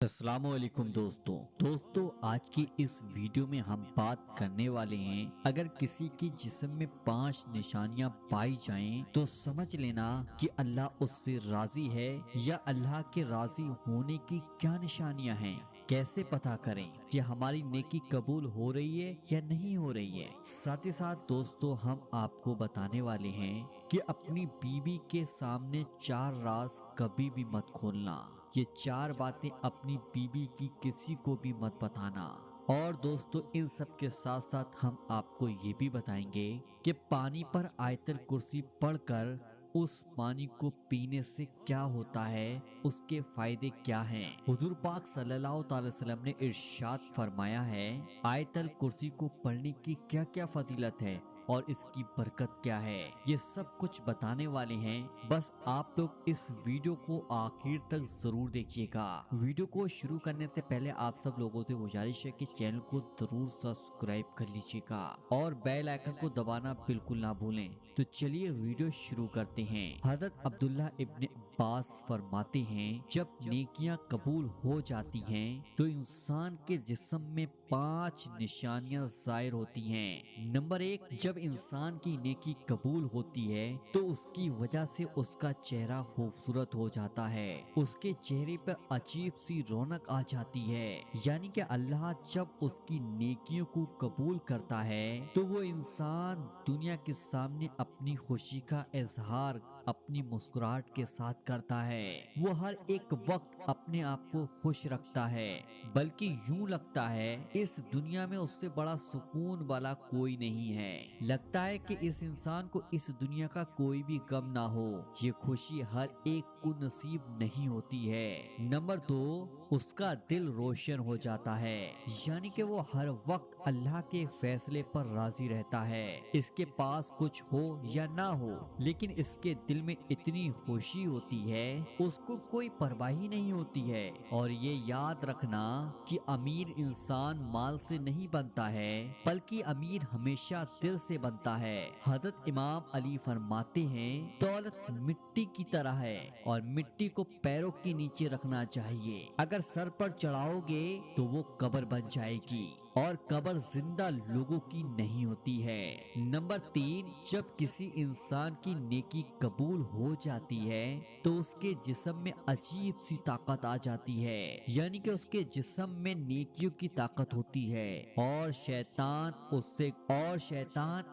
السلام علیکم دوستو آج کی اس ویڈیو میں ہم بات کرنے والے ہیں اگر کسی کی جسم میں 5 نشانیاں پائی جائیں تو سمجھ لینا کہ اللہ اس سے راضی ہے یا اللہ کے راضی ہونے کی کیا نشانیاں ہیں، کیسے پتہ کریں کہ ہماری نیکی قبول ہو رہی ہے یا نہیں ہو رہی ہے۔ ساتھ ہی ساتھ دوستو ہم آپ کو بتانے والے ہیں کہ اپنی بیوی کے سامنے 4 راز کبھی بھی مت کھولنا، یہ 4 باتیں اپنی بیوی کی کسی کو بھی مت بتانا۔ اور دوستو ان سب کے ساتھ ساتھ ہم آپ کو یہ بھی بتائیں گے کہ پانی پر آیت الکرسی پڑھ کر اس پانی کو پینے سے کیا ہوتا ہے، اس کے فائدے کیا ہیں۔ حضور پاک صلی اللہ تعالی وسلم نے ارشاد فرمایا ہے آیت الکرسی کو پڑھنے کی کیا کیا فضیلت ہے اور اس کی برکت کیا ہے، یہ سب کچھ بتانے والے ہیں۔ بس آپ لوگ اس ویڈیو کو آخر تک ضرور دیکھیے گا۔ ویڈیو کو شروع کرنے سے پہلے آپ سب لوگوں سے گزارش ہے کہ چینل کو ضرور سبسکرائب کر لیجیے گا اور بیل آئیکن کو دبانا بالکل نہ بھولیں۔ تو چلیے ویڈیو شروع کرتے ہیں۔ حضرت عبداللہ ابن عباس فرماتے ہیں جب نیکیاں قبول ہو جاتی ہیں تو انسان کے جسم میں 5 نشانیاں ظاہر ہوتی ہیں۔ نمبر 1، جب انسان کی نیکی قبول ہوتی ہے تو اس کی وجہ سے اس کا چہرہ خوبصورت ہو جاتا ہے، اس کے چہرے پر عجیب سی رونق آ جاتی ہے، یعنی کہ اللہ جب اس کی نیکیوں کو قبول کرتا ہے تو وہ انسان دنیا کے سامنے اپنی خوشی کا اظہار اپنی مسکراہٹ کے ساتھ کرتا ہے۔ وہ ہر ایک وقت اپنے آپ کو خوش رکھتا ہے، بلکہ یوں لگتا ہے اس دنیا میں اس سے بڑا سکون والا کوئی نہیں ہے۔ لگتا ہے کہ اس انسان کو اس دنیا کا کوئی بھی غم نہ ہو۔ یہ خوشی ہر ایک کو نصیب نہیں ہوتی ہے۔ نمبر 2، اس کا دل روشن ہو جاتا ہے، یعنی کہ وہ ہر وقت اللہ کے فیصلے پر راضی رہتا ہے۔ اس کے پاس کچھ ہو یا نہ ہو لیکن اس کے دل میں اتنی خوشی ہوتی ہے اس کو کوئی پرواہ ہی نہیں ہوتی ہے۔ اور یہ یاد رکھنا کہ امیر انسان مال سے نہیں بنتا ہے بلکہ امیر ہمیشہ دل سے بنتا ہے۔ حضرت امام علی فرماتے ہیں دولت مٹی کی طرح ہے اور مٹی کو پیروں کے نیچے رکھنا چاہیے، اگر سر پر چڑھاؤ گے تو وہ قبر بن جائے گی اور قبر زندہ لوگوں کی نہیں ہوتی ہے۔ نمبر 3، جب کسی انسان کی نیکی قبول ہو جاتی ہے تو اس کے جسم میں عجیب سی طاقت آ جاتی ہے، یعنی کہ اس کے جسم میں نیکیوں کی طاقت ہوتی ہے اور شیطان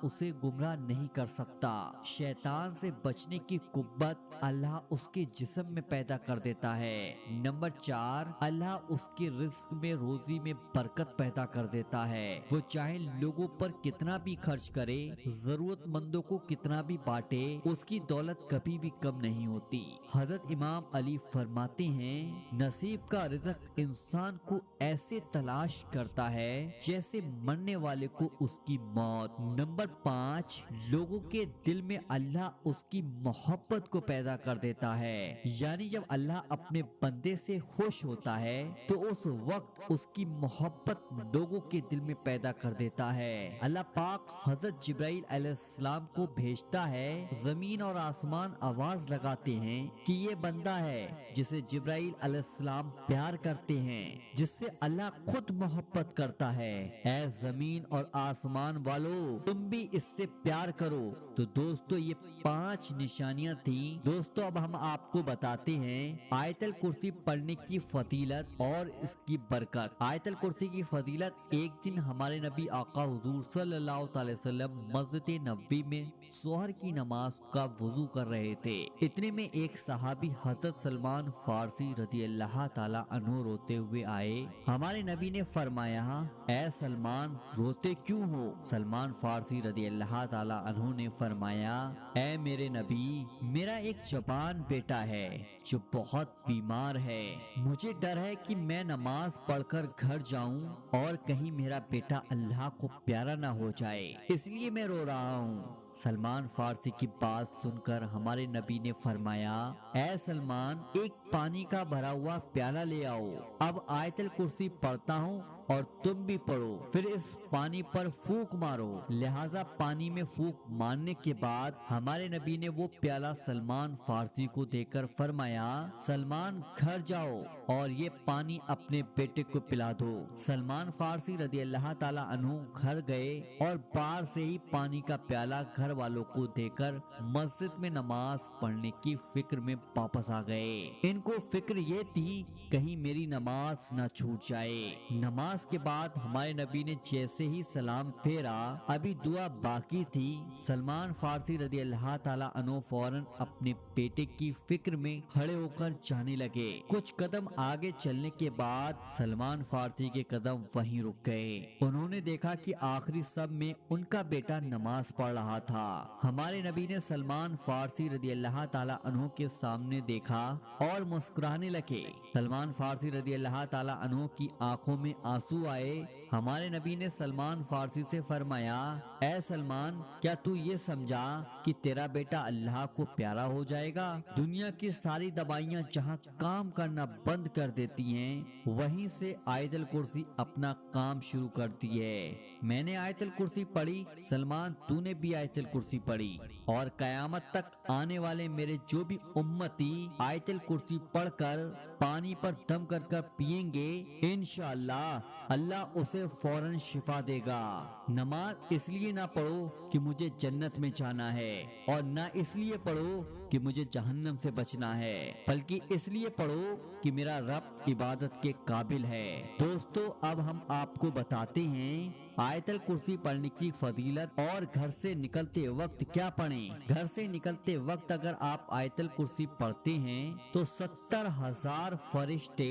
اسے گمراہ نہیں کر سکتا۔ شیطان سے بچنے کی قوت اللہ اس کے جسم میں پیدا کر دیتا ہے۔ نمبر 4، اللہ اس کے رزق میں روزی میں برکت پیدا کر دیتا ہے، وہ چاہے لوگوں پر کتنا بھی خرچ کرے، ضرورت مندوں کو کتنا بھی بانٹے، اس کی دولت کبھی بھی کم نہیں ہوتی۔ حضرت امام علی فرماتے ہیں نصیب کا رزق انسان کو ایسے تلاش کرتا ہے جیسے مرنے والے کو اس کی موت۔ نمبر 5، لوگوں کے دل میں اللہ اس کی محبت کو پیدا کر دیتا ہے، یعنی جب اللہ اپنے بندے سے خوش ہوتا ہے تو اس وقت اس کی محبت لوگوں کے دل میں پیدا کر دیتا ہے۔ اللہ پاک حضرت جبرائیل علیہ السلام کو بھیجتا ہے، زمین اور آسمان آواز لگاتے ہیں کہ یہ بندہ ہے جسے جبرائیل علیہ السلام پیار کرتے ہیں، جس سے اللہ خود محبت کرتا ہے۔ اے زمین اور آسمان والو تم بھی اس سے پیار کرو۔ تو دوستو یہ 5 نشانیاں تھیں۔ دوستو اب ہم آپ کو بتاتے ہیں آیت الکرسی پڑھنے کی فضیلت اور اس کی برکت۔ آیت الکرسی کی فضیلت، ایک دن ہمارے نبی آقا حضور صلی اللہ تعالی وسلم مسجد نبوی میں ظہر کی نماز کا وضو کر رہے تھے، اتنے میں ایک صحابی حضرت سلمان فارسی رضی اللہ تعالی عنہ روتے ہوئے آئے۔ ہمارے نبی نے فرمایا اے سلمان روتے کیوں ہو؟ سلمان فارسی رضی اللہ تعالی عنہ نے فرمایا اے میرے نبی، میرا ایک جوان بیٹا ہے جو بہت بیمار ہے، مجھے ڈر ہے کہ میں نماز پڑھ کر گھر جاؤں اور کہیں میرا بیٹا اللہ کو پیارا نہ ہو جائے، اس لیے میں رو رہا ہوں۔ سلمان فارسی کی بات سن کر ہمارے نبی نے فرمایا اے سلمان ایک پانی کا بھرا ہوا پیالہ لے آؤ، اب آیت الکرسی پڑھتا ہوں اور تم بھی پڑھو، پھر اس پانی پر پھونک مارو۔ لہٰذا پانی میں پھونک مارنے کے بعد ہمارے نبی نے وہ پیالہ سلمان فارسی کو دے کر فرمایا، سلمان گھر جاؤ اور یہ پانی اپنے بیٹے کو پلا دو۔ سلمان فارسی رضی اللہ تعالی عنہ گھر گئے اور باہر سے ہی پانی کا پیالہ گھر والوں کو دے کر مسجد میں نماز پڑھنے کی فکر میں واپس آ گئے۔ ان کو فکر یہ تھی کہیں میری نماز نہ چھوٹ جائے۔ نماز کے بعد ہمارے نبی نے جیسے ہی سلام پھیرا، ابھی دعا باقی تھی، سلمان فارسی رضی اللہ تعالی عنہ فوراً اپنے بیٹے کی فکر میں کھڑے ہو کر جانے لگے۔ کچھ قدم آگے چلنے کے بعد سلمان فارسی کے قدم وہیں رک گئے۔ انہوں نے دیکھا کہ آخری صف میں ان کا بیٹا نماز پڑھ رہا تھا۔ ہمارے نبی نے سلمان فارسی رضی اللہ تعالی عنہ کے سامنے دیکھا اور مسکرانے لگے۔ سلمان فارسی رضی اللہ تعالی عنہ کی آنکھوں میں آنسو آئے۔ ہمارے نبی نے سلمان فارسی سے فرمایا، اے سلمان، کیا تو یہ سمجھا کہ تیرا بیٹا اللہ کو پیارا ہو جائے گا؟ دنیا کی ساری دوائیاں جہاں کام کرنا بند کر دیتی ہیں، وہیں سے آیت الکرسی اپنا کام شروع کرتی ہے۔ میں نے آیت الکرسی پڑھی، سلمان تو نے بھی آیت الکرسی پڑھی، اور قیامت تک آنے والے میرے جو بھی امتی آیت الکرسی پڑھ کر پانی پر دم کر کر پیئیں گے، انشاءاللہ اللہ اسے فوراً شفا دے گا۔ نماز اس لیے نہ پڑھو کہ مجھے جنت میں جانا ہے، اور نہ اس لیے پڑھو کہ مجھے جہنم سے بچنا ہے، بلکہ اس لیے پڑھو کہ میرا رب عبادت کے قابل ہے۔ دوستو، اب ہم آپ کو بتاتے ہیں آیت الکرسی پڑھنے کی فضیلت اور گھر سے نکلتے وقت کیا پڑھیں۔ گھر سے نکلتے وقت اگر آپ آیت الکرسی پڑھتے ہیں تو 70,000 فرشتے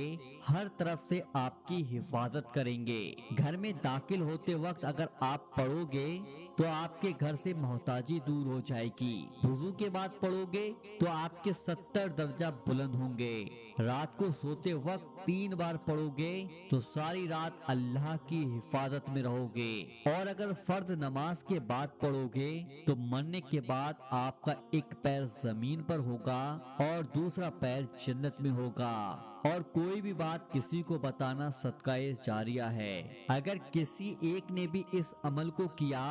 ہر طرف سے آپ کی حفاظت کریں گے۔ گھر میں داخل ہوتے وقت اگر آپ پڑھو گے تو آپ کے گھر سے محتاجی دور ہو جائے گی۔ وضو کے بعد پڑھو گے تو آپ کے 70 درجہ بلند ہوں گے۔ رات کو سوتے وقت 3 بار پڑھو گے تو ساری رات اللہ کی حفاظت میں رہو گے، اور اگر فرض نماز کے بعد پڑھو گے تو مرنے کے بعد آپ کا ایک پیر زمین پر ہوگا اور دوسرا پیر جنت میں ہوگا۔ اور کوئی بھی بات کسی کو بتانا صدقہ جاریہ ہے۔ اگر کسی ایک نے بھی اس عمل کو کیا،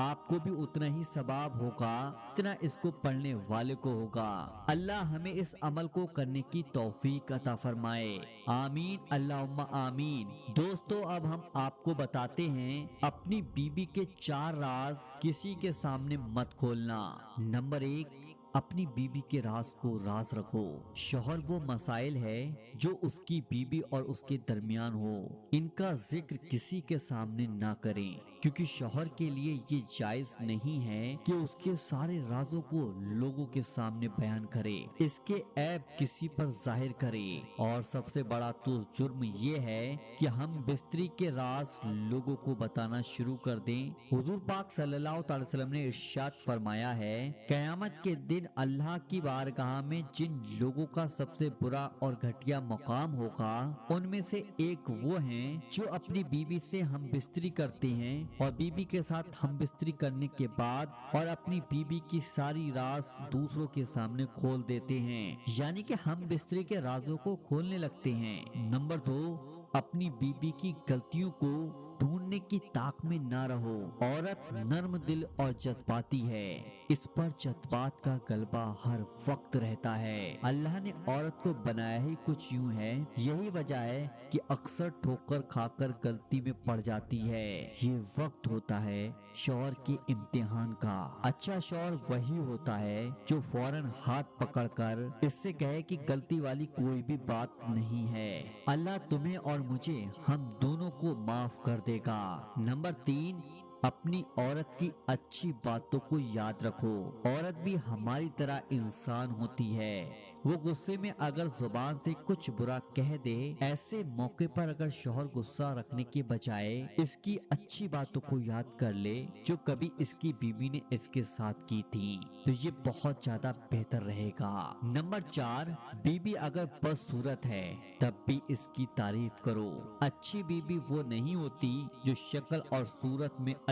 آپ کو بھی اتنا ہی ثواب ہوگا جتنا اس کو پڑھنے والے کو ہوگا۔ اللہ ہمیں اس عمل کو کرنے کی توفیق عطا فرمائے، آمین اللہم آمین۔ دوستو، اب ہم آپ کو بتاتے ہیں اپنی بیوی کے 4 راز کسی کے سامنے مت کھولنا۔ نمبر 1، اپنی بیوی کے راز کو راز رکھو۔ شوہر وہ مسائل ہے جو اس کی بیوی اور اس کے درمیان ہو، ان کا ذکر کسی کے سامنے نہ کریں، کیونکہ شوہر کے لیے یہ جائز نہیں ہے کہ اس کے سارے رازوں کو لوگوں کے سامنے بیان کرے، اس کے عیب کسی پر ظاہر کرے۔ اور سب سے بڑا تو جرم یہ ہے کہ ہم بستری کے راز لوگوں کو بتانا شروع کر دیں۔ حضور پاک صلی اللہ علیہ وسلم نے ارشاد فرمایا ہے، قیامت کے دن اللہ کی بارگاہ میں جن لوگوں کا سب سے برا اور گھٹیا مقام ہوگا، ان میں سے ایک وہ ہیں جو اپنی بیوی سے ہم بستری کرتے ہیں اور بیوی کے ساتھ ہم بستری کرنے کے بعد اور اپنی بیوی کی ساری راز دوسروں کے سامنے کھول دیتے ہیں، یعنی کہ ہم بستری کے رازوں کو کھولنے لگتے ہیں۔ نمبر 2، اپنی بیوی کی غلطیوں کو ڈھونڈنے کی طاق میں نہ رہو۔ عورت نرم دل اور جذباتی ہے، اس پر جذبات کا غلبہ ہر وقت رہتا ہے۔ اللہ نے عورت کو بنایا ہی کچھ یوں ہے، یہی وجہ ہے کہ اکثر ٹھوکر کھا کر غلطی میں پڑ جاتی ہے۔ یہ وقت ہوتا ہے شوہر کے امتحان کا۔ اچھا شوہر وہی ہوتا ہے جو فوراً ہاتھ پکڑ کر اس سے کہے کہ غلطی والی کوئی بھی بات نہیں ہے، اللہ تمہیں اور مجھے ہم دونوں کو معاف کر دے گا۔ نمبر 3، اپنی عورت کی اچھی باتوں کو یاد رکھو۔ عورت بھی ہماری طرح انسان ہوتی ہے، وہ غصے میں اگر زبان سے کچھ برا کہہ دے، ایسے موقع پر اگر شوہر غصہ رکھنے کے بجائے اس کی اچھی باتوں کو یاد کر لے جو کبھی اس کی بیوی نے اس کے ساتھ کی تھی، تو یہ بہت زیادہ بہتر رہے گا۔ نمبر 4، بیوی اگر بدصورت ہے تب بھی اس کی تعریف کرو۔ اچھی بیوی وہ نہیں ہوتی جو شکل اور صورت میں